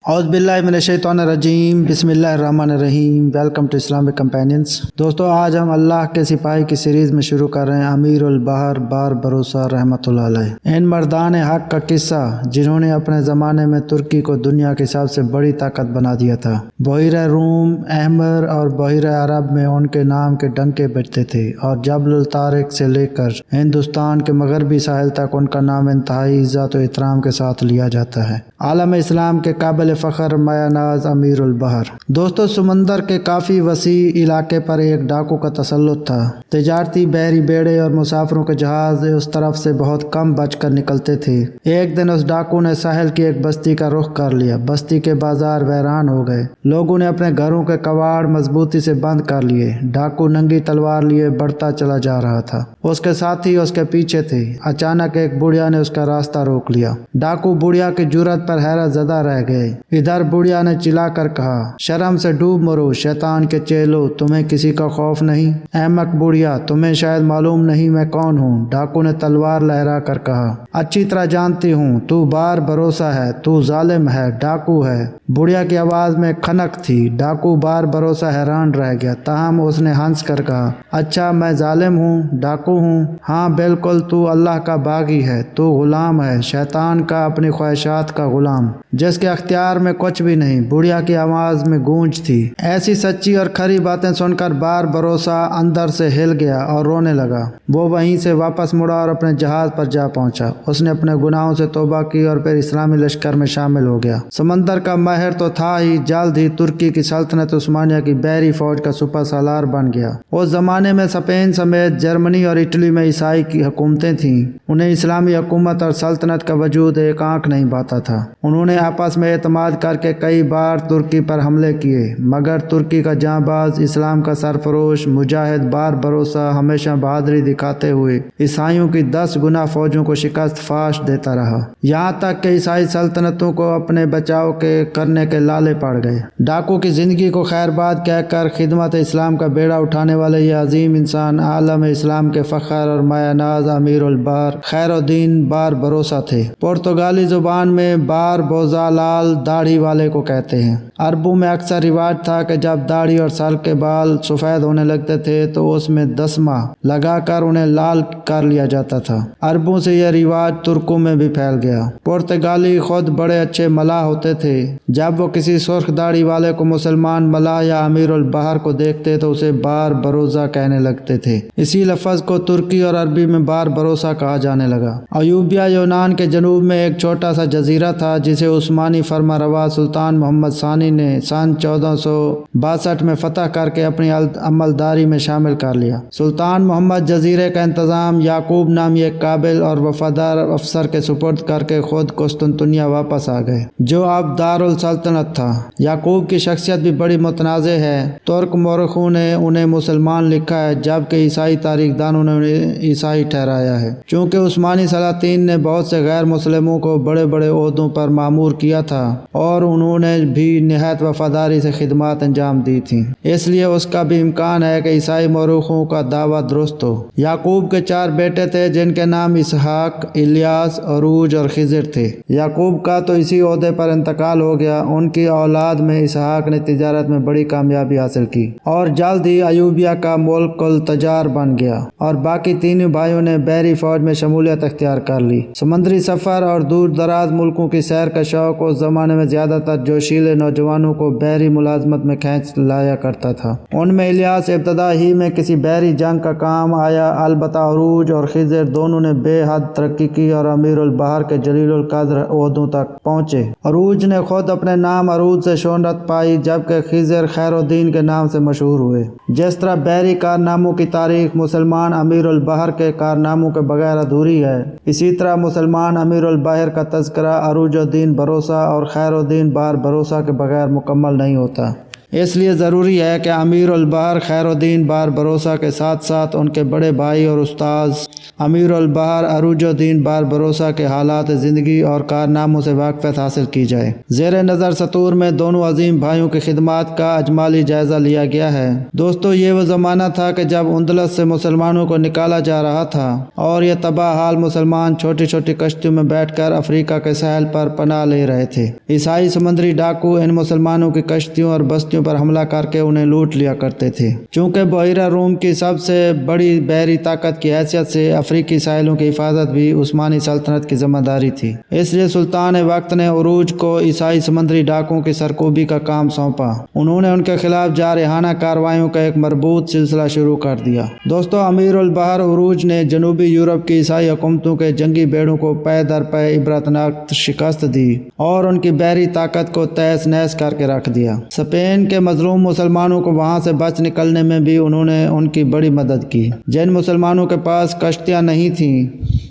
اعوذ باللہ من الشیطان الرجیم، بسم اللہ الرحمن الرحیم۔ Welcome to Islamic companions. دوستو، آج ہم اللہ کے سپاہی کی سیریز میں شروع کر رہے ہیں، امیر البحر بار بروسہ رحمۃ اللہ علیہ۔ ان مردان حق کا قصہ جنہوں نے اپنے زمانے میں ترکی کو دنیا کی سب سے بڑی طاقت بنا دیا تھا۔ بحیرہ روم، احمر اور بحیرہ عرب میں ان کے نام کے ڈنکے بجتے تھے، اور جبل الطارق سے لے کر ہندوستان کے مغربی ساحل تک ان کا نام انتہائی عزت و احترام کے ساتھ لیا جاتا ہے۔ عالم اسلام کے قابل فخر مایہ ناز امیر البحر۔ دوستو، سمندر کے کافی وسیع علاقے پر ایک ڈاکو کا تسلط تھا۔ تجارتی بحری بیڑے اور مسافروں کے جہاز اس طرف سے بہت کم بچ کر نکلتے تھے۔ ایک دن اس ڈاکو نے ساحل کی ایک بستی کا رخ کر لیا۔ بستی کے بازار ویران ہو گئے، لوگوں نے اپنے گھروں کے کواڑ مضبوطی سے بند کر لیے۔ ڈاکو ننگی تلوار لیے بڑھتا چلا جا رہا تھا، اس کے ساتھی اس کے پیچھے تھے۔ اچانک ایک بڑھیا نے اس کا راستہ روک لیا۔ ڈاکو بڑھیا کی جرأت پر حیرت زدہ رہ گئے۔ ادھر بڑھیا نے چلا کر کہا، شرم سے ڈوب مرو شیطان کے چیلو، تمہیں کسی کا خوف نہیں؟ احمق بڑھیا، تمہیں شاید معلوم نہیں میں کون ہوں۔ ڈاکو نے تلوار لہرا کر کہا، اچھی طرح جانتی ہوں، تو بار بھروسہ ہے، تو ظالم ہے، ڈاکو ہے۔ بڑھیا کی آواز میں کھنک تھی۔ ڈاکو بار بھروسہ حیران رہ گیا، تاہم اس نے ہنس کر کہا، اچھا میں ظالم ہوں، ڈاکو ہوں؟ ہاں بالکل، تو اللہ کا باغی ہے، تو غلام ہے، شیطان کا، اپنی خواہشات کا غلام، جس کے اختیار میں کچھ بھی نہیں۔ بڑھیا کی آواز میں گونج تھی۔ ایسی سچی اور کھری باتیں سن کر بار بھروسہ اندر سے ہل گیا اور رونے لگا۔ وہ وہیں سے واپس مڑا اور اپنے جہاز پر جا پہنچا۔ اس نے اپنے گناہوں سے توبہ کی اور پھر اسلامی لشکر میں شامل ہو گیا۔ سمندر کا ماہر تو تھا ہی، جلد ہی ترکی کی سلطنت عثمانیہ کی بحری فوج کا سپہ سالار بن گیا۔ اس زمانے میں اسپین سمیت جرمنی اور اٹلی میں عیسائی کی حکومتیں تھیں۔ انہیں اسلامی حکومت اور سلطنت کا وجود ایک آنکھ نہیں پاتا تھا۔ انہوں نے آپس میں اعتماد کر کے کئی بار ترکی پر حملے کیے، مگر ترکی کا جاں باز، اسلام کا سرفروش مجاہد بار بھروسہ ہمیشہ بہادری دکھاتے ہوئے عیسائیوں کی 10 گنا فوجوں کو شکست فاش دیتا رہا، یہاں تک کہ عیسائی سلطنتوں کو اپنے بچاؤ کرنے کے لالے پڑ گئے۔ ڈاکو کی زندگی کو خیر باد کہہ کر خدمت اسلام کا بیڑا اٹھانے والے یہ عظیم انسان عالم اسلام کے فخر اور مایہ ناز امیر البحر خیر الدین بار بھروسہ تھے۔ پرتگالی زبان میں بار بوزا لال داڑھی والے کو کہتے ہیں۔ عربوں میں اکثر رواج تھا کہ جب داڑھی اور سر کے بال سفید ہونے لگتے تھے تو اس میں دسمہ لگا کر انہیں لال کر لیا جاتا تھا۔ عربوں سے یہ رواج ترکوں میں بھی پھیل گیا۔ پرتگالی خود بڑے اچھے ملاح ہوتے تھے۔ جب وہ کسی سرخ داڑھی والے کو مسلمان ملاح یا امیر البحر کو دیکھتے تو اسے بار بروزہ کہنے لگتے تھے۔ اسی لفظ کو ترکی اور عربی میں بار بروسہ کہا جانے لگا۔ ایوبیا یونان کے جنوب میں ایک چھوٹا سا جزیرہ تھا جسے عثمانی فرما روا سلطان محمد ثانی نے سن 1462 میں فتح کر کے اپنی عملداری میں شامل کر لیا۔ سلطان محمد جزیرے کا انتظام یعقوب نامی ایک قابل اور وفادار افسر کے سپرد کر کے خود قسطنطنیہ واپس آ گئے، جو اب دارالسلطنت تھا۔ یعقوب کی شخصیت بھی بڑی متنازع ہے۔ ترک مورخوں نے انہیں مسلمان لکھا ہے، جبکہ عیسائی تاریخ دانوں نے انہیں عیسائی ٹھہرایا ہے۔ چونکہ عثمانی سلاطین نے بہت سے غیر مسلموں کو بڑے بڑے عہدوں پر مامور کیا تھا اور انہوں نے بھی نہایت وفاداری سے خدمات انجام دی تھیں، اس لیے اس کا بھی امکان ہے کہ عیسائی مورخوں کا دعویٰ درست ہو۔ یعقوب کے 4 بیٹے تھے، جن کے نام اسحاق، الیاس، عروج اور خضر تھے۔ یعقوب کا تو اسی عہدے پر انتقال ہو گیا۔ ان کی اولاد میں اسحاق نے تجارت میں بڑی کامیابی حاصل کی اور جلد ہی ایوبیا کا ملک التجار بن گیا، اور باقی تینوں بھائیوں نے بحری فوج میں شمولیت اختیار کر لی۔ سمندری سفر اور دور دراز ملکوں کی سیر کا شوق اس زمانے میں زیادہ تر جوشیلے نوجوانوں کو بحری ملازمت میں کھینچ لایا کرتا تھا۔ ان میں الیاس ابتدا ہی میں کسی بحری جنگ کا کام آیا، البتہ عروج اور خضر دونوں نے بے حد ترقی کی اور امیر البحر کے جلیل القدر عہدوں تک پہنچے۔ عروج نے خود اپنے نام عروج سے شہرت پائی، جبکہ خضر خیر الدین کے نام سے مشہور ہوئے۔ جس طرح بحری کارناموں کی تاریخ مسلمان امیر البحر کے کارناموں کے بغیر ادھوری ہے، اسی طرح مسلمان امیر البحر کا تذکرہ عروج الدین بھروسہ اور خیر الدین بار بھروسہ کے بغیر مکمل نہیں ہوتا۔ اس لیے ضروری ہے کہ امیر البحر خیر الدین بار بروسہ کے ساتھ ساتھ ان کے بڑے بھائی اور استاذ امیر البحر عروج الدین بار بروسہ کے حالات زندگی اور کارناموں سے واقفیت حاصل کی جائے۔ زیر نظر سطور میں دونوں عظیم بھائیوں کی خدمات کا اجمالی جائزہ لیا گیا ہے۔ دوستو، یہ وہ زمانہ تھا کہ جب اندلس سے مسلمانوں کو نکالا جا رہا تھا اور یہ تباہ حال مسلمان چھوٹی چھوٹی کشتیوں میں بیٹھ کر افریقہ کے ساحل پر پناہ لے رہے تھے۔ عیسائی سمندری ڈاکو ان مسلمانوں کی کشتیوں اور بستیوں پر حملہ کر کے انہیں لوٹ لیا کرتے تھے۔ چونکہ بحیرہ روم کی سب سے بڑی بحری طاقت کی حیثیت سے افریقی ساحلوں کی حفاظت بھی عثمانی سلطنت کی ذمہ داری تھی، اس لیے سلطان وقت نے عروج کو عیسائی سمندری ڈاکوں کی سرکوبی کا کام سونپا۔ انہوں نے ان کے خلاف جارحانہ کارروائیوں کا ایک مربوط سلسلہ شروع کر دیا۔ دوستو، امیر البحر عروج نے جنوبی یورپ کی عیسائی حکومتوں کے جنگی بیڑوں کو پے در پے عبرتناک شکست دی اور ان کی بحری طاقت کو تہس نہس کر کے رکھ دیا۔ اسپین کے مظلوم مسلمانوں کو وہاں سے بچ نکلنے میں بھی انہوں نے ان کی بڑی مدد کی۔ جن مسلمانوں کے پاس کشتیاں نہیں تھیں،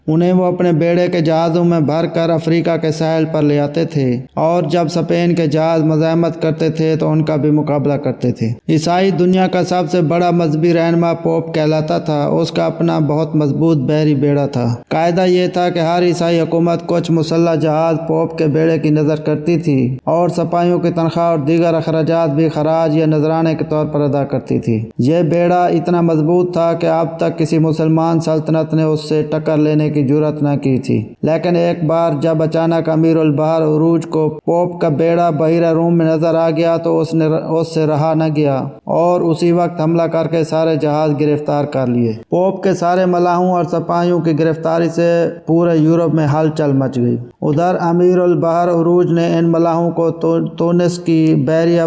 انہیں وہ اپنے بیڑے کے جہازوں میں بھر کر افریقہ کے ساحل پر لے آتے تھے، اور جب اسپین کے جہاز مزاحمت کرتے تھے تو ان کا بھی مقابلہ کرتے تھے۔ عیسائی دنیا کا سب سے بڑا مذہبی رہنما پوپ کہلاتا تھا۔ اس کا اپنا بہت مضبوط بحری بیڑا تھا۔ قاعدہ یہ تھا کہ ہر عیسائی حکومت کچھ مسلح جہاز پوپ کے بیڑے کی نظر کرتی تھی اور سپاہیوں کی تنخواہ اور دیگر اخراجات بھی خراج یا نذرانے کے طور پر ادا کرتی تھی۔ یہ بیڑا اتنا مضبوط تھا کہ اب تک کسی مسلمان سلطنت نے اس سے ٹکر لینے کی جرات نہ کی تھی، لیکن ایک بار جب اچانک امیر البحر عروج کو پوپ کا بیڑا بحیرہ روم میں نظر آ گیا تو اس سے رہا نہ گیا اور اسی وقت حملہ کر کے سارے جہاز گرفتار کر لیے۔ پوپ کے سارے ملاحوں اور سپاہیوں کی گرفتاری سے پورے یورپ میں ہلچل مچ گئی۔ ادھر امیر البحر عروج نے ان ملاحوں کو تونس کی بحریہ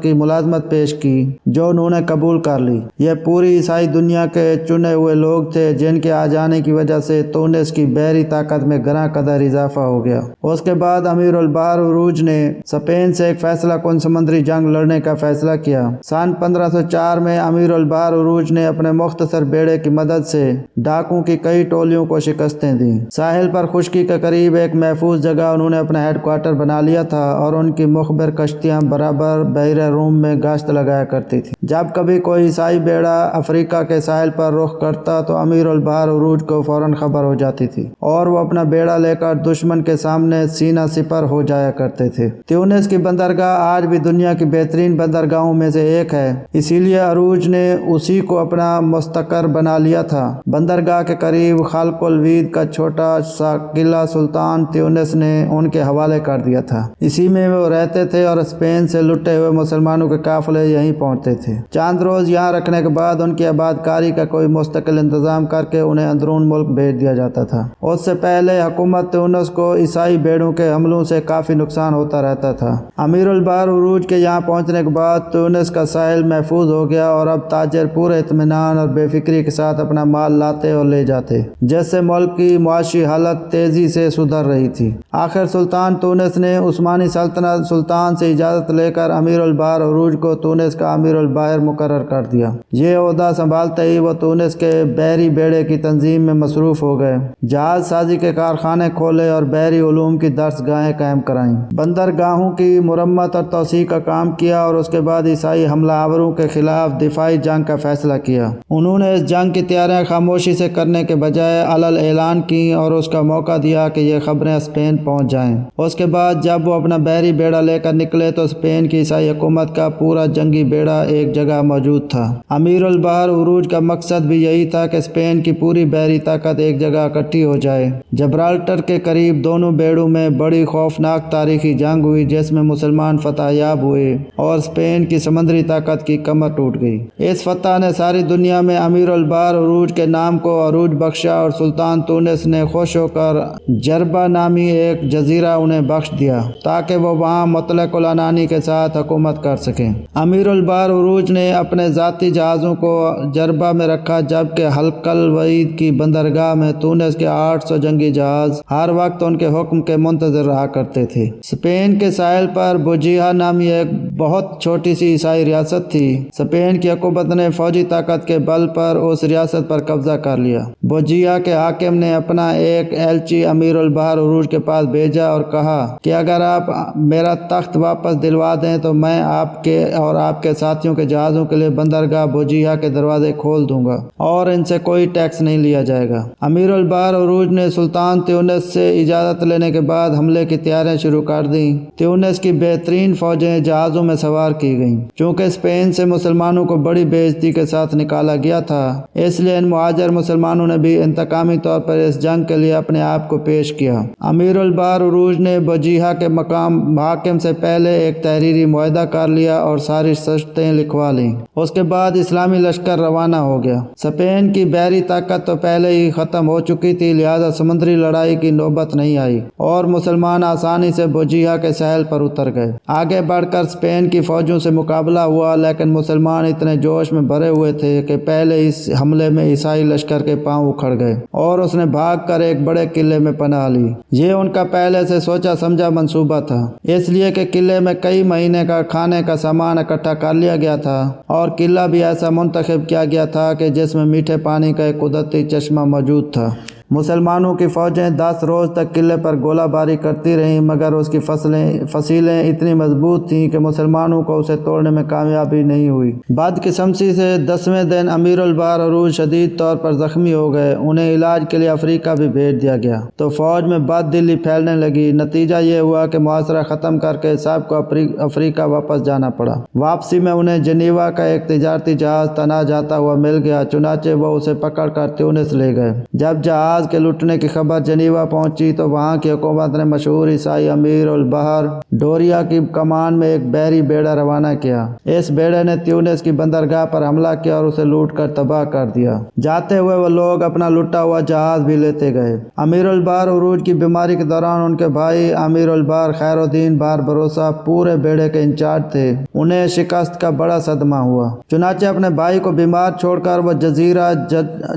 کی ملازمت پیش کی، جو انہوں نے قبول کر لی۔ یہ پوری عیسائی دنیا کے چنے ہوئے لوگ تھے جن کے آ جانے کی وجہ سے تونس کی بحری طاقت میں گراں قدر اضافہ ہو گیا۔ اس کے بعد امیر البحر عروج نے اسپین سے ایک فیصلہ کن سمندری جنگ لڑنے کا فیصلہ کیا۔ سن 1504 میں امیر البحر عروج نے اپنے مختصر بیڑے کی مدد سے ڈاکوں کی کئی ٹولیوں کو شکستیں دیں۔ ساحل پر خشکی کے قریب ایک محفوظ جگہ انہوں نے اپنا ہیڈ کوارٹر بنا لیا تھا اور ان کی مخبر کشتیاں برابر بحیرہ روم میں گشت لگایا کرتی تھی۔ جب کبھی کوئی عیسائی بیڑا افریقہ کے ساحل پر رخ کرتا تو امیر البحر عروج کو فوراً خبر ہو جاتی تھی اور وہ اپنا بیڑا لے کر دشمن کے سامنے سینہ سپر ہو جایا کرتے تھے۔ تیونس کی بندرگاہ آج بھی دنیا کی بہترین بندرگاہوں میں سے ایک ہے، اسی لیے عروج نے اسی کو اپنا مستقر بنا لیا تھا۔ بندرگاہ کے قریب خلق الوید کا چھوٹا سا قلعہ سلطان تیونس نے ان کے حوالے کر دیا تھا۔ اسی میں وہ رہتے تھے اور اسپین سے لٹے ہوئے مسلمانوں کے قافلے یہیں پہنچتے تھے۔ چند روز یہاں رکھنے کے بعد ان کی آباد کاری کا کوئی مستقل انتظام کر کے انہیں اندرون ملک بھیج دیا جاتا تھا۔ اس سے پہلے حکومت تیونس کو عیسائی بیڑوں کے حملوں سے کافی نقصان ہوتا رہتا تھا۔ امیر البحر عروج کے یہاں پہنچنے کے بعد تیونس کا ساحل محفوظ ہو گیا اور اب تاجر پورے اطمینان اور بے فکری کے ساتھ اپنا مال لاتے اور لے جاتے، جس سے ملک کی معاشی حالت تیزی سے سدھر رہی تھی۔ آخر سلطان تونس نے عثمانی سلطنت سلطان سے اجازت لے کر امیر البحر عروج کو تونس کا امیر البحر مقرر کر دیا۔ یہ عہدہ سنبھالتے ہی وہ تونس کے بحری بیڑے کی تنظیم میں مصروف ہو گئے، جہاز سازی کے کارخانے کھولے اور بحری علوم کی درس گاہیں قائم کرائیں، بندرگاہوں کی مرمت اور توسیع کا کام کیا اور اس کے بعد عیسائی حملہ آوروں کے خلاف دفاعی جنگ کا فیصلہ کیا۔ انہوں نے اس جنگ کی تیاریاں خاموشی سے کرنے کے بجائے علل اعلان کی اور اس کا موقع دیا کہ یہ خبریں اسپین پہنچ جائیں۔ اس کے بعد جب وہ اپنا بحری بیڑا لے کر نکلے تو اسپین کی عیسائی حکومت کا پورا جنگی بیڑا ایک جگہ موجود تھا۔ امیر البحر عروج کا مقصد بھی یہی تھا کہ اسپین کی پوری بحری طاقت ایک جگہ اکٹھی ہو جائے۔ جبرالٹر کے قریب دونوں بیڑوں میں بڑی خوفناک تاریخی جنگ ہوئی جس میں مسلمان فتح یاب ہوئے اور اسپین کی سمندری طاقت کی کمر ٹوٹ گئی۔ اس فتح نے ساری دنیا میں امیر البحر عروج کے نام کو عروج بخشا اور سلطان تونس نے خوش ہو کر جربہ نامی ایک جزیرہ انہیں بخش دیا تاکہ وہ وہاں مطلق العنانی کے ساتھ حکومت کر سکیں۔ امیر البحر عروج نے اپنے ذاتی جہازوں کو جربہ میں رکھا جبکہ حلق الوید کی بندرگاہ میں تونس کے 800 جنگی جہاز ہر وقت ان کے حکم کے منتظر رہا کرتے تھے۔ اسپین کے ساحل پر بوجیہا نامی ایک بہت چھوٹی سی عیسائی ریاست تھی۔ اسپین کی حکومت نے فوجی طاقت کے بل پر اس ریاست پر قبضہ کر لیا۔ بوجیا کے حاکم نے اپنا ایک ایلچی امیر البحر عروج کے پاس بھیجا اور کہا کہ اگر آپ میرا تخت واپس دلوا دیں تو میں آپ کے اور آپ کے ساتھیوں کے جہازوں کے لیے بندرگاہ بوجیا کے دروازے کھول دوں گا اور ان سے کوئی ٹیکس نہیں لیا جائے گا۔ امیر البحر عروج نے سلطان تیونس سے اجازت لینے کے بعد حملے کی تیاریاں شروع کر دیں۔ تیونس کی بہترین فوجیں جہازوں میں سوار کی گئیں۔ چونکہ اسپین سے مسلمانوں کو بڑی بے عزتی کے ساتھ نکالا گیا تھا، اس لیے ان مہاجر مسلمانوں نے بھی انتقامی طور پر اس جنگ کے لیے اپنے آپ کو پیش کیا۔ امیر البحر عروج نے بوجیہا کے مقام حاکم سے پہلے ایک تحریری معاہدہ کر لیا اور ساری شرطیں لکھوا لیں۔ اس کے بعد اسلامی لشکر روانہ ہو گیا۔ اسپین کی بحری طاقت تو پہلے ہی ختم ہو چکی تھی، لہذا سمندری لڑائی کی نوبت نہیں آئی اور مسلمان آسانی سے بوجیہا کے ساحل پر اتر گئے۔ آگے بڑھ کر اسپین کی فوجوں سے مقابلہ ہوا، لیکن مسلمان اتنے جوش میں بھرے ہوئے تھے کہ پہلے اس حملے میں عیسائی لشکر کے پاؤں اکھڑ گئے اور اس نے بھاگ کر ایک بڑے قلعے میں پناہ لی۔ یہ ان کا پہلے سے سوچا سمجھا منصوبہ تھا، اس لیے کہ قلعے میں کئی مہینے کا کھانے کا سامان اکٹھا کر لیا گیا تھا اور قلعہ بھی ایسا منتخب کیا گیا تھا کہ جس میں میٹھے پانی کا ایک قدرتی چشمہ موجود تھا۔ مسلمانوں کی فوجیں 10 روز تک قلعے پر گولہ باری کرتی رہیں، مگر اس کی فصیلیں اتنی مضبوط تھیں کہ مسلمانوں کو اسے توڑنے میں کامیابی نہیں ہوئی۔ بدقسمتی سے 10ویں دن امیر البحر عروج شدید طور پر زخمی ہو گئے۔ انہیں علاج کے لیے افریقہ بھی بھیج دیا گیا تو فوج میں بد دلی پھیلنے لگی۔ نتیجہ یہ ہوا کہ محاصرہ ختم کر کے سب کو افریقہ واپس جانا پڑا۔ واپسی میں انہیں جنیوا کا ایک تجارتی جہاز تنا جاتا ہوا مل گیا، چنانچہ وہ اسے پکڑ کر تیونس لے گئے۔ جب جہاز کے لٹنے کی خبر جنیوا پہنچی تو وہاں کی حکومت نے مشہور عیسائی امیر البحر ڈوریا کی کمان میں ایک بحری بیڑا روانہ کیا۔ اس بیڑے نے تیونس کی بندرگاہ پر حملہ کیا اور اسے لوٹ کر تباہ کر دیا۔ جاتے ہوئے وہ لوگ اپنا لٹا ہوا جہاز بھی لیتے گئے۔ امیر البحر عروج کی بیماری کے دوران ان کے بھائی امیر البحر خیر الدین بار بروسہ پورے بیڑے کے انچارج تھے۔ انہیں شکست کا بڑا صدمہ ہوا، چنانچہ اپنے بھائی کو بیمار چھوڑ کر وہ جزیرہ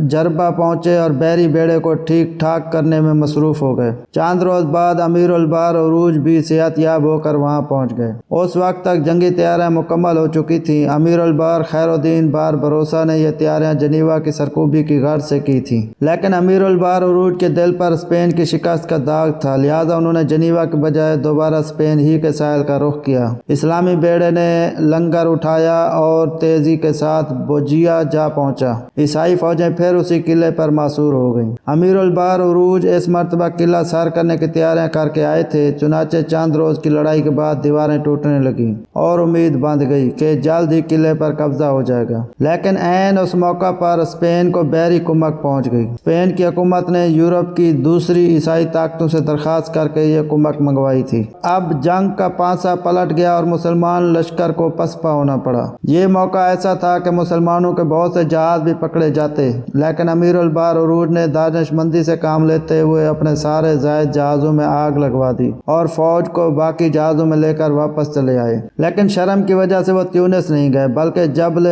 جربہ پہنچے اور بحری بیڑے کو ٹھیک ٹھاک کرنے میں مصروف ہو گئے۔ چند روز بعد امیر البحر عروج بھی صحت یاب ہو کر وہاں پہنچ گئے۔ اس وقت تک جنگی تیاریاں مکمل ہو چکی تھیں۔ امیر البحر خیر الدین بار بروسہ نے یہ تیاریاں جنیوا کی سرکوبی کی غرض سے کی تھیں، لیکن امیر البحر عروج کے دل پر اسپین کی شکست کا داغ تھا، لہذا انہوں نے جنیوا کے بجائے دوبارہ اسپین ہی کے ساحل کا رخ کیا۔ اسلامی بیڑے نے لنگر اٹھایا اور تیزی کے ساتھ بوجیا جا پہنچا۔ عیسائی فوجیں پھر اسی قلعے پر محصور ہو گئیں۔ امیر البحر عروج اس مرتبہ قلعہ سر کرنے کی تیاریاں کر کے آئے تھے، چنانچہ چند روز کی لڑائی کے بعد دیواریں ٹوٹنے لگیں اور امید بندھ گئی کہ جلد ہی قلعے پر قبضہ ہو جائے گا، لیکن عین اس موقع پر اسپین کو بحری کمک پہنچ گئی۔ اسپین کی حکومت نے یورپ کی دوسری عیسائی طاقتوں سے درخواست کر کے یہ کمک منگوائی تھی۔ اب جنگ کا پانسا پلٹ گیا اور مسلمان لشکر کو پسپا ہونا پڑا۔ یہ موقع ایسا تھا کہ مسلمانوں کے بہت سے جہاز بھی پکڑے جاتے، لیکن امیر البحر عروج نے دانش مندی سے کام لیتے ہوئے اپنے سارے زائد جہازوں میں آگ لگوا دی اور فوج کو باقی جہازوں میں لے کر واپس چلے آئے۔ لیکن شرم کی وجہ سے وہ تیونس نہیں گئے، بلکہ جبل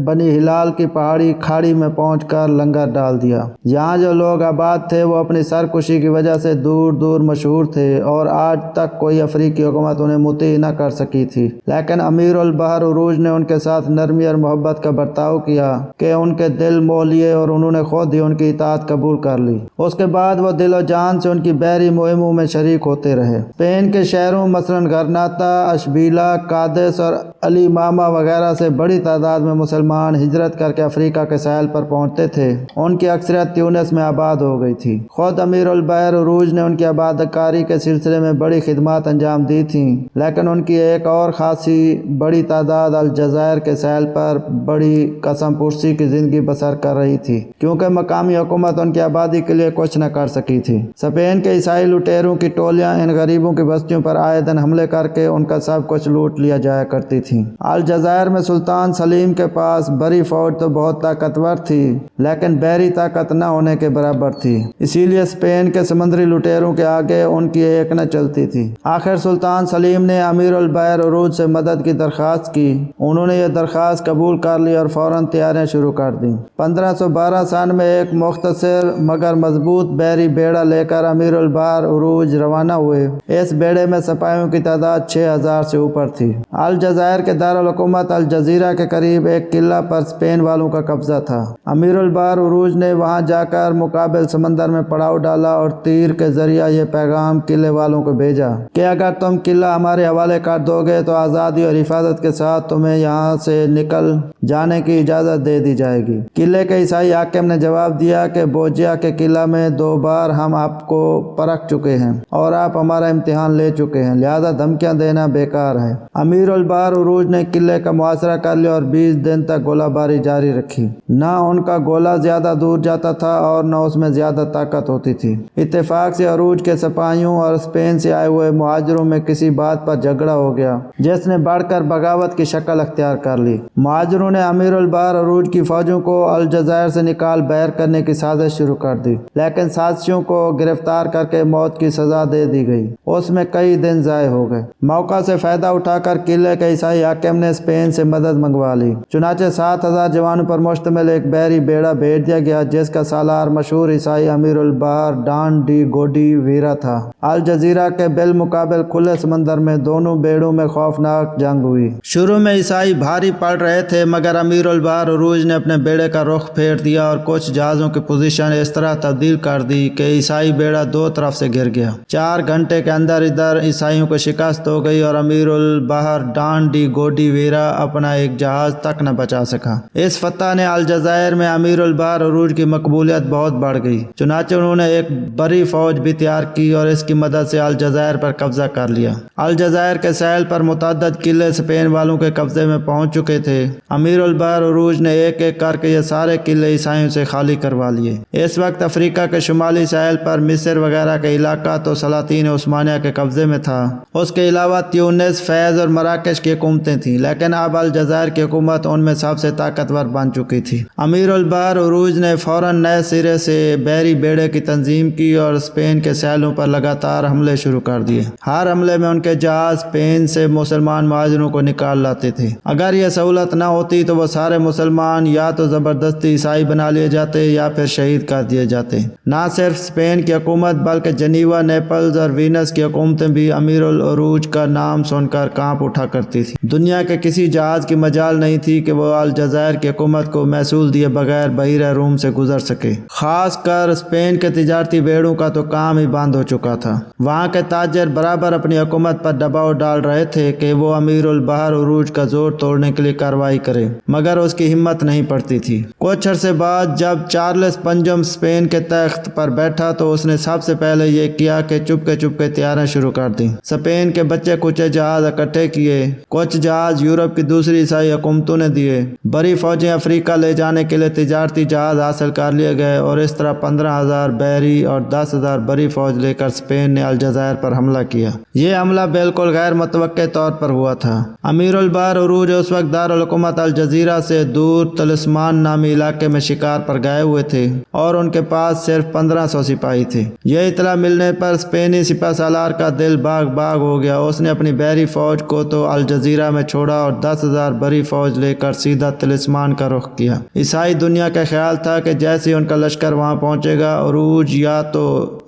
بنی ہلال کی پہاڑی کھاڑی میں پہنچ کر لنگر ڈال دیا۔ یہاں جو لوگ آباد تھے وہ اپنی سرکشی کی وجہ سے دور دور مشہور تھے اور آج تک کوئی افریقی حکومت انہیں مطیع نہ کر سکی تھی، لیکن امیر البحر عروج نے ان کے ساتھ نرمی اور محبت کا برتاؤ کیا کہ ان کے دل موہ لیے اور انہوں نے خود ہی ان کی اطاعت قبول کر لی۔ اس کے بعد وہ دل و جان سے ان کی بحری مہموں میں شریک ہوتے رہے۔ اسپین کے شہروں مثلاً غرناطہ، اشبیلا، کادس اور علی ماما وغیرہ سے بڑی تعداد میں مسلمان ہجرت کر کے افریقہ کے ساحل پر پہنچتے تھے۔ ان کی اکثریت تیونس میں آباد ہو گئی تھی۔ خود امیر البحر عروج نے ان کی آباد کاری کے سلسلے میں بڑی خدمات انجام دی تھیں، لیکن ان کی ایک اور خاصی بڑی تعداد الجزائر کے ساحل پر بڑی قسم پرسی کی زندگی بسر کر رہی تھی، کیونکہ مقامی حکومت ان کی آبادی کے لیے کچھ نہ کر سکی تھی۔ اسپین کے عیسائی لٹیروں کی ٹولیاں ان غریبوں کی بستیوں پر آئے دن حملے کر کے ان کا سب کچھ لوٹ لیا جایا کرتی تھیں۔ الجزائر میں سلطان سلیم کے پاس بڑی فوج تو بہت طاقتور تھی، لیکن بحری طاقت نہ ہونے کے برابر تھی، اسی لیے اسپین کے سمندری لٹیروں کے آگے ان کی ایک نہ چلتی تھی۔ آخر سلطان سلیم نے امیر البحر عروج سے مدد کی درخواست کی۔ انہوں نے یہ درخواست قبول کر لی اور فوراً تیاریاں شروع کر دیں۔ 1512 سن میں ایک مختصر مگر مگر مضبوط بحری بیڑا لے کر امیر البحر عروج روانہ ہوئے۔ اس بیڑے میں سپاہیوں کی تعداد 6000 سے اوپر تھی۔ الجزائر کے دارالحکومت الجزیرہ کے قریب ایک قلعہ پر اسپین والوں کا قبضہ تھا۔ امیر البحر عروج نے وہاں جا کر مقابل سمندر میں پڑاؤ ڈالا اور تیر کے ذریعہ یہ پیغام قلعے والوں کو بھیجا کہ اگر تم قلعہ ہمارے حوالے کر دو گے تو آزادی اور حفاظت کے ساتھ تمہیں یہاں سے نکل جانے کی اجازت دے دی جائے گی۔ قلعے کے عیسائی حاکم نے جواب دیا کہ بوجیا کے قلعہ میں 2 بار ہم آپ کو پرکھ چکے ہیں اور آپ ہمارا امتحان لے چکے ہیں، لہذا دھمکیاں دینا بیکار ہے۔ امیر البحر عروج نے قلعے کا محاصرہ کر لیا اور 20 دن تک گولہ باری جاری رکھی۔ نہ ان کا گولہ زیادہ دور جاتا تھا اور نہ اس میں زیادہ طاقت ہوتی تھی۔ اتفاق سے عروج کے سپاہیوں اور اسپین سے آئے ہوئے مہاجروں میں کسی بات پر جھگڑا ہو گیا جس نے بڑھ کر بغاوت کی شکل اختیار کر لی۔ مہاجروں نے امیر البحر عروج کی فوجوں کو الجزائر سے نکال بحر کرنے کی سازش شروع کر دی، لیکن سازشوں کو گرفتار کر کے موت کی سزا دے دی گئی۔ اس میں کئی دن ضائع ہو گئے۔ موقع سے فائدہ اٹھا کر قلعے کے عیسائی حاکم نے اسپین سے مدد منگوا لی، چنانچہ 7000 جوانوں پر مشتمل ایک بحری بیڑا بھیج دیا گیا جس کا سالار مشہور عیسائی امیر البحر ڈان ڈی گوڈی ویرا تھا۔ الجزیرہ کے بالمقابل کھلے سمندر میں دونوں بیڑوں میں خوفناک جنگ ہوئی۔ شروع میں عیسائی بھاری پڑ رہے تھے مگر امیر البحر عروج نے اپنے بیڑے کا رخ پھیر دیا اور کچھ جہازوں کی پوزیشن اس طرح تبدیل کر دی کہ عیسائی بیڑا 2 طرف سے گر گیا۔ 4 گھنٹے کے اندر ادھر عیسائیوں کو شکست ہو گئی اور امیر البحر ڈان ڈی گوڈی ویرا اپنا ایک جہاز تک نہ بچا سکا۔ اس فتح نے الجزائر میں امیر البحر عروج کی مقبولیت بہت بڑھ گئی، چنانچہ انہوں نے ایک بڑی فوج بھی تیار کی اور اس کی مدد سے الجزائر پر قبضہ کر لیا۔ الجزائر کے ساحل پر متعدد قلعے اسپین والوں کے قبضے میں پہنچ چکے تھے۔ امیر البحر عروج نے ایک ایک کر کے یہ سارے قلعے عیسائیوں سے خالی کروا لیے۔ اس وقت افریقہ کے شمالی ساحل پر مصر وغیرہ کا علاقہ تو سلاطین عثمانیہ کے قبضے میں تھا، اس کے علاوہ تیونس، فیض اور مراکش کی حکومتیں تھیں، لیکن اب الجزائر کی حکومت ان میں سب سے طاقتور بن چکی تھی۔ امیر البحر عروج نے فوراً نئے سرے سے بحری بیڑے کی تنظیم کی اور اسپین کے ساحلوں پر لگاتار حملے شروع کر دیے۔ ہر حملے میں ان کے جہاز اسپین سے مسلمان مہاجروں کو نکال لاتے تھے۔ اگر یہ سہولت نہ ہوتی تو وہ سارے مسلمان یا تو زبردستی عیسائی بنا لیے جاتے یا پھر شہید کر دیے جاتے۔ نہ صرف اسپین کی حکومت بلکہ جنیوا، نیپلز اور وینس کی حکومتیں بھی امیر العروج کا نام سن کر کانپ اٹھا کرتی تھی۔ دنیا کے کسی جہاز کی مجال نہیں تھی کہ وہ الجزائر کی حکومت کو محصول دیے بغیر بحیرہ روم سے گزر سکے۔ خاص کر اسپین کے تجارتی بیڑوں کا تو کام ہی بند ہو چکا تھا۔ وہاں کے تاجر برابر اپنی حکومت پر دباؤ ڈال رہے تھے کہ وہ امیر البحر عروج کا زور توڑنے کے لیے کارروائی کرے، مگر اس کی ہمت نہیں پڑتی تھی۔ کچھ عرصے بعد جب چارلس پنجم اسپین کے تخت پر بیٹھا تو اس نے سب سے پہلے یہ کیا کہ چپکے تیاریاں شروع کر دیں۔ اسپین کے بچے کچے جہاز اکٹھے کیے، کچھ جہاز یورپ کی دوسری عیسائی حکومتوں نے دیے، بڑی فوجیں افریقہ لے جانے کے لیے تجارتی جہاز حاصل کر لیے گئے اور اس طرح 15000 بحری اور 10000 بڑی فوج لے کر اسپین نے الجزائر پر حملہ کیا۔ یہ حملہ بالکل غیر متوقع طور پر ہوا تھا۔ امیر البحر عروج اس وقت دارالحکومت الجزیرہ سے دور طلسمان نامی علاقے میں شکار پر گئے ہوئے تھے اور ان کے پاس صرف 1500 سپاہی تھے۔ یہ اطلاع ملنے پر اسپینی سپہ سالار کا دل باغ باغ ہو گیا۔ اس نے اپنی بحری فوج کو تو الجزیرہ میں چھوڑا اور 10000 بڑی فوج لے کر سیدھا طلسمان کا رخ کیا۔ عیسائی دنیا کا خیال تھا کہ جیسے ان کا لشکر وہاں پہنچے گا عروج یا تو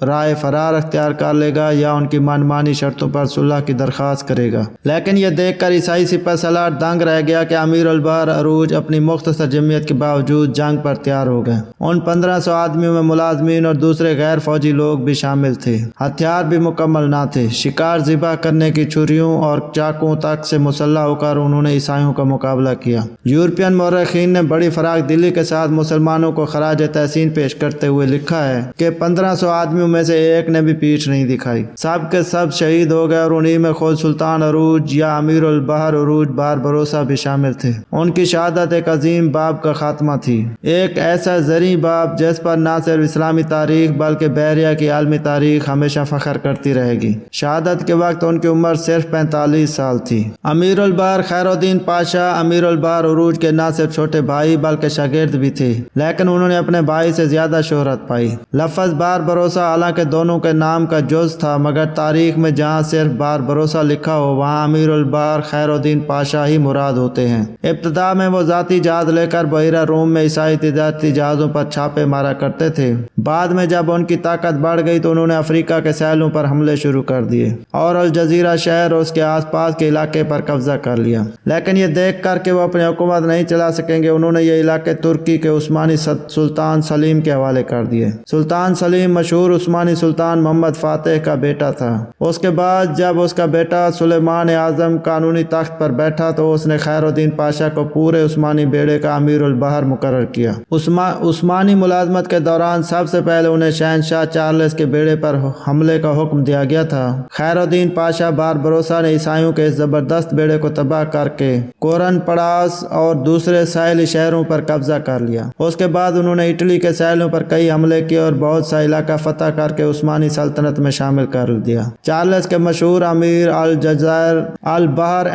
رائے فرار اختیار کر لے گا یا ان کی منمانی شرطوں پر صلح کی درخواست کرے گا، لیکن یہ دیکھ کر عیسائی سپہ سالار دنگ رہ گیا کہ امیر البحر عروج اپنی مختصر جمعیت کے باوجود جنگ پر تیار ہو گئے۔ ان 1500 آدمیوں میں ملازمین اور دوسرے غیر فوجی لوگ بھی شامل تھے۔ ہتھیار بھی مکمل نہ تھے۔ شکار ذبح کرنے کی چھریوں اور چاقوؤں تک سے مسلح ہو کر انہوں نے عیسائیوں کا مقابلہ کیا۔ یورپین مورخین نے بڑی فراخ دلی کے ساتھ مسلمانوں کو خراج تحسین پیش کرتے ہوئے لکھا ہے کہ 1500 آدمیوں میں سے ایک نے بھی پیٹھ نہیں دکھائی، سب کے سب شہید ہو گئے اور انہی میں خود سلطان عروج یا امیر البحر عروج بار بروسہ بھی شامل تھے۔ ان کی شہادت ایک عظیم باب کا خاتمہ تھی، ایک ایسا زرعی باب جس پر نہ صرف اسلامی تاریخ بلکہ بحریہ کی عالمی تاریخ ہمیشہ فخر کرتی رہے گی۔ شہادت کے وقت ان کی عمر صرف 45 سال تھی۔ امیر البحر خیر الدین پاشا امیر البحر عروج کے نہ صرف چھوٹے بھائی بلکہ شاگرد بھی تھے، لیکن انہوں نے اپنے بھائی سے زیادہ شہرت پائی۔ لفظ بار بروسہ حالانکہ دونوں کے نام کا جز تھا، مگر تاریخ میں جہاں صرف بار بروسہ لکھا ہو وہاں امیر البحر خیر الدین پاشا ہی مراد ہوتے ہیں۔ ابتدا میں وہ ذاتی جہاز لے کر بحیرہ روم میں عیسائی تجارتی جہازوں پر چھاپے مارا کرتے کرتے تھے۔ بعد میں جب ان کی طاقت بڑھ گئی تو انہوں نے افریقہ کے ساحلوں پر حملے شروع کر دیے اور الجزیرہ شہر اور اس کے آس پاس کے علاقے پر قبضہ کر لیا، لیکن یہ دیکھ کر کہ وہ اپنی حکومت نہیں چلا سکیں گے انہوں نے یہ علاقے ترکی کے عثمانی سلطان سلیم کے حوالے کر دیے۔ سلطان سلیم مشہور عثمانی سلطان محمد فاتح کا بیٹا تھا۔ اس کے بعد جب اس کا بیٹا سلیمان اعظم قانونی تخت پر بیٹھا تو اس نے خیر الدین پاشا کو پورے عثمانی بیڑے کا امیر البحر مقرر کیا۔ عثمانی ملازمت کے دوران سب سے پہلے انہیں شہنشاہ چارلس کے بیڑے پر حملے کا حکم دیا گیا تھا۔ خیر الدین پاشا باربروسا نے عیسائیوں کے اس زبردست بیڑے کو تباہ کر کے کورن پڑاس اور دوسرے ساحلی شہروں پر قبضہ کر لیا۔ اس کے بعد انہوں نے اٹلی کے ساحلوں پر کئی حملے کیے اور بہت سا علاقہ فتح کر کے عثمانی سلطنت میں شامل کر دیا۔ چارلس کے مشہور امیر الجزائر البحر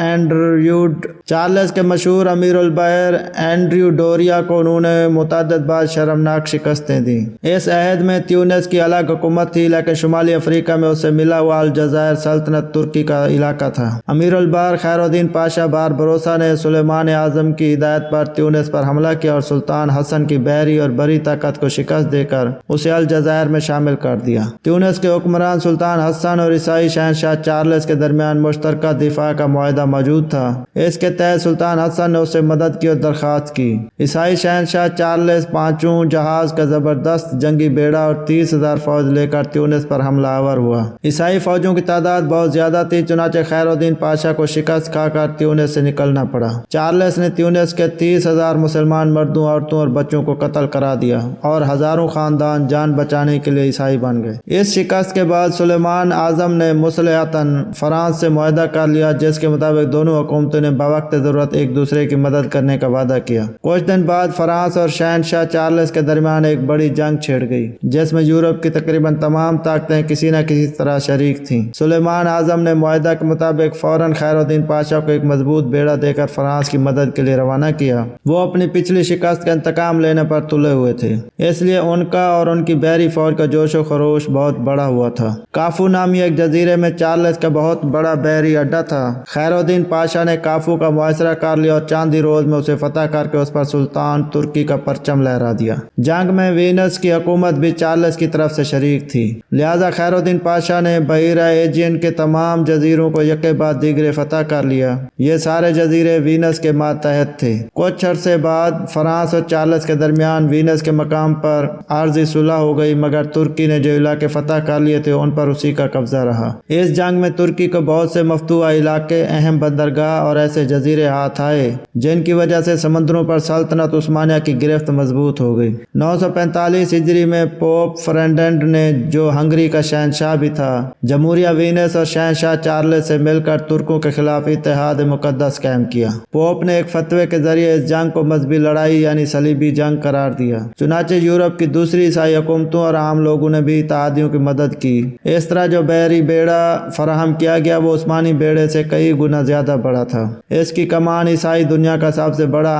اینڈریو ڈوریا کو انہوں نے متعدد بار شرمناک شکستیں دیں۔ اس عہد میں تیونس کی الگ حکومت تھی لیکن شمالی افریقہ میں اسے ملا ہوا الجزائر سلطنت ترکی کا علاقہ تھا۔ امیر البحر خیر الدین پاشا باربروسا نے سلیمان اعظم کی ہدایت پر تیونس پر حملہ کیا اور سلطان حسن کی بحری اور بری طاقت کو شکست دے کر اسے الجزائر میں شامل کر دیا۔ تیونس کے حکمران سلطان حسن اور عیسائی شہنشاہ چارلس کے درمیان مشترکہ دفاع کا معاہدہ موجود تھا۔ اس کے تحت سلطان حسن نے اسے مدد کی اور درخواست کی۔ عیسائی شہنشاہ چارلس 5 جہاز کا زبردست جنگی بیڑا اور 30,000 فوج لے کر تیونس پر حملہ آور ہوا۔ عیسائی فوجوں کی تعداد بہت زیادہ تھی، چنانچہ خیر الدین پاشا کو شکست کھا کر تیونس سے نکلنا پڑا۔ چارلس نے تیونس کے 30,000 مسلمان مردوں، عورتوں اور بچوں کو قتل کرا دیا اور ہزاروں خاندان جان بچانے کے لیے عیسائی بن گئے۔ اس شکست کے بعد سلیمان اعظم نے مصلحتاً فرانس سے معاہدہ کر لیا جس کے مطابق دونوں حکومتوں نے بوقت ضرورت ایک دوسرے کی مدد کرنے کا وعدہ کیا۔ کچھ دن بعد فرانس اور شہنشاہ چارلس کے درمیان ایک بڑی جنگ چھڑ گئی جس میں یورپ کی تقریباً تمام طاقتیں کسی نہ کسی طرح شریک تھیں۔ سلیمان اعظم نے معاہدہ کے مطابق فوراً خیر الدین پاشا کو ایک مضبوط بیڑا دے کر فرانس کی مدد کے لیے روانہ کیا۔ وہ اپنی پچھلی شکست کا انتقام لینے پر تلے ہوئے تھے، اس لیے ان کا اور ان کی بحری فوج کا جوش و خروش بہت بڑا ہوا تھا۔ کافو نامی ایک جزیرے میں چارلس کا بہت بڑا بحری اڈا تھا۔ خیر الدین پاشا نے کافو کا محاصرہ کر لیا اور چاندی روز میں اسے فتح کر کے اس پر سلطان ترکی کا پرچم لہرا دیا۔ جنگ میں وینس کی حکومت بھی چارلس کی طرف سے شریک تھی، لہذا خیر الدین پاشا نے بحیرہ ایجین کے تمام جزیروں کو یکے بعد دیگرے فتح کر لیا۔ یہ سارے جزیرے وینس کے ماتحت تھے۔ کچھ عرصے بعد فرانس اور چارلس کے درمیان وینس کے مقام پر عارضی صلح ہو گئی، مگر ترکی نے جو علاقے فتح کر لیے تھے ان پر اسی کا قبضہ رہا۔ اس جنگ میں ترکی کو بہت سے مفتوحہ علاقے، اہم بندرگاہ اور ایسے جزیرے ہاتھ آئے جن کی وجہ سے سمندروں پر سلطنت عثمانیہ کی گرفت مضبوط ہو گئی۔ 945 ہجری میں پوپ فرڈینڈ نے، جو ہنگری کا شہنشاہ بھی تھا، جمہوریہ وینس اور شہنشاہ چارلس سے مل کر ترکوں کے خلاف اتحاد مقدس قائم کیا۔ پوپ نے ایک فتوے کے ذریعے اس جنگ کو مذہبی لڑائی یعنی صلیبی جنگ قرار دیا۔ چنانچہ یورپ کی دوسری عیسائی حکومتوں اور عام لوگوں نے بھی اتحادیوں کی مدد کی۔ اس طرح جو بحری بیڑا فراہم کیا گیا وہ عثمانی بیڑے سے کئی گنا زیادہ بڑا تھا۔ اس کی کمان عیسائی دنیا کا سب سے بڑا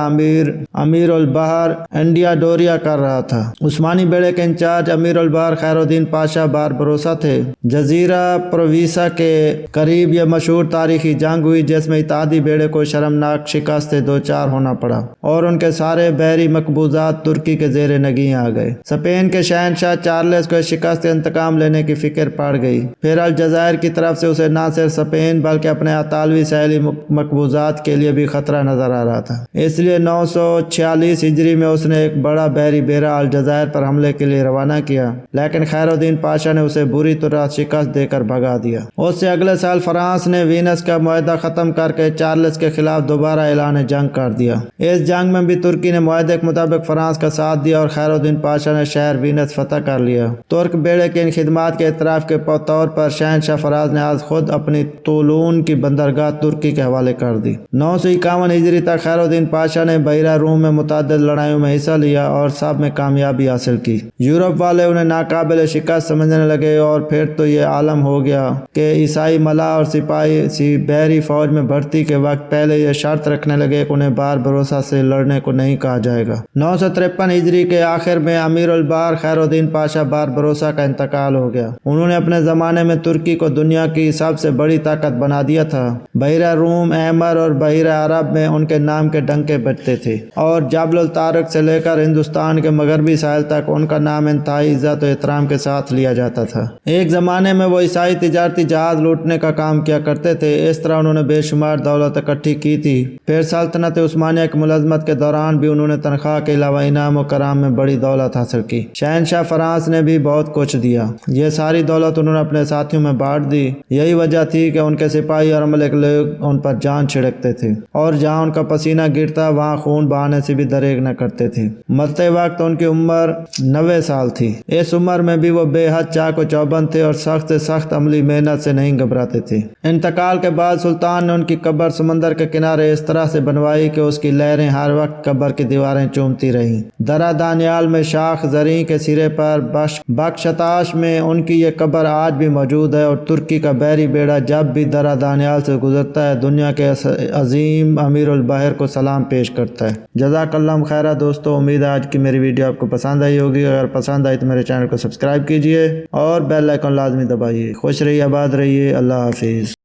امیر البحر انڈیا ڈوریا کر رہا تھا۔ عثمانی بیڑے کے انچارج امیر البحر خیر الدین پاشا باربروسا تھے۔ جزیرہ پرویسا کے قریب یہ مشہور تاریخی جنگ ہوئی جس میں اتحادی بیڑے کو شرمناک شکست سے دوچار ہونا پڑا اور ان کے سارے بحری مقبوضات ترکی کے زیر نگین آ گئے۔ اسپین کے شہنشاہ چارلس کو اس شکست سے انتقام لینے کی فکر پڑ گئی۔ پھر الجزائر کی طرف سے اسے نہ صرف اسپین بلکہ اپنے اطالوی ساحلی مقبوضات کے لیے بھی خطرہ نظر آ رہا تھا، اس لیے 946 ہجری میں اس نے ایک بڑا بحری بیڑا الجزائر پر حملے کے لیے روانہ کیا، لیکن خیر الدین پاشا نے اسے بری طرح شکست دے کر بھگا دیا۔ اس سے اگلے سال فرانس نے وینس کا معاہدہ ختم کر کے چارلس کے خلاف دوبارہ اعلان جنگ کر دیا۔ اس جنگ میں بھی ترکی نے معاہدے کے مطابق فرانس کا ساتھ دیا اور خیر الدین پاشا نے شہر وینس فتح کر لیا۔ ترک بیڑے کے ان خدمات کے اعتراف کے طور پر شہنشاہ فراز نے آج خود اپنی طولون کی بندرگاہ ترکی کے حوالے کر دی۔ 951 ہجری تک خیر الدین پاشا نے بحیرہ روم میں متعدد لڑائیوں میں حصہ لیا اور سب میں کامیابی حاصل کی۔ یورپ والے انہیں ناقابل شکست سمجھنے لگے اور پھر تو یہ عالم ہو گیا کہ عیسائی ملاح اور سپاہی بحری فوج میں بھرتی کے وقت پہلے یہ شرط رکھنے لگے کہ انہیں باربروسا سے لڑنے کو نہیں کہا جائے گا۔ 953 ہجری کے آخر میں امیر البحر خیر الدین پاشا باربروسا کا انتقال ہو گیا۔ انہوں نے اپنے زمانے میں ترکی کو دنیا کی سب سے بڑی طاقت بنا دیا تھا۔ بحیرہ روم، ایمر اور بحیرہ عرب میں ان کے نام کے ڈنکے بجتے تھے، اور جبل الطارق سے لے کر ہندوستان کے مغربی ساحل تک ان کا نام انتہائی عزت و احترام کے ساتھ لیا جاتا تھا۔ ایک زمانے میں وہ عیسائی تجارتی جہاز لوٹنے کا کام کیا کرتے تھے۔ اس طرح انہوں نے بے شمار دولت اکٹھی کی تھی۔ پھر سلطنت عثمانیہ کی ملازمت کے دوران بھی انہوں نے تنخواہ کے علاوہ انعام و کرام میں بڑی دولت حاصل کی۔ شہنشاہ فرانس نے بھی بہت کچھ دیا۔ یہ ساری دولت انہوں نے اپنے ساتھیوں میں بانٹ دی۔ یہی وجہ تھی کہ ان کے سپاہی اور عملے کے لوگ ان پر جان چھڑکتے تھے، اور جہاں ان کا پسینہ گرتا وہاں خون بہانے سے بھی دریغ نہ کرتے تھے۔ مرتے وقت ان کی عمر 90 سال تھی۔ اس عمر میں بھی وہ بے حد چاق و چوبند تھے اور سخت سے سخت عملی محنت سے نہیں گھبراتے تھے۔ انتقال کے بعد سلطان نے ان کی قبر سمندر کے کنارے اس طرح سے بنوائی کہ اس کی لہریں ہر وقت قبر کی دیواریں چومتی رہیں۔ درہ دانیال میں شاخ زریں کے سرے پر بخشتاش میں ان کی یہ قبر آج بھی موجود ہے، اور ترکی کا بحری بیڑا جب بھی درہ دانیال سے گزرتا ہے دنیا کے عظیم امیر البحر کو سلام پیش کرتا ہے۔ جزاک اللہ خیرہ دوستو، امید ہے آج کی میری ویڈیو آپ کو پسند آئی ہوگی۔ اگر پسند آئی تو میرے چینل کو سبسکرائب کیجئے اور بیل آئیکن لازمی دبائیے۔ خوش رہیے، آباد رہیے، اللہ حافظ۔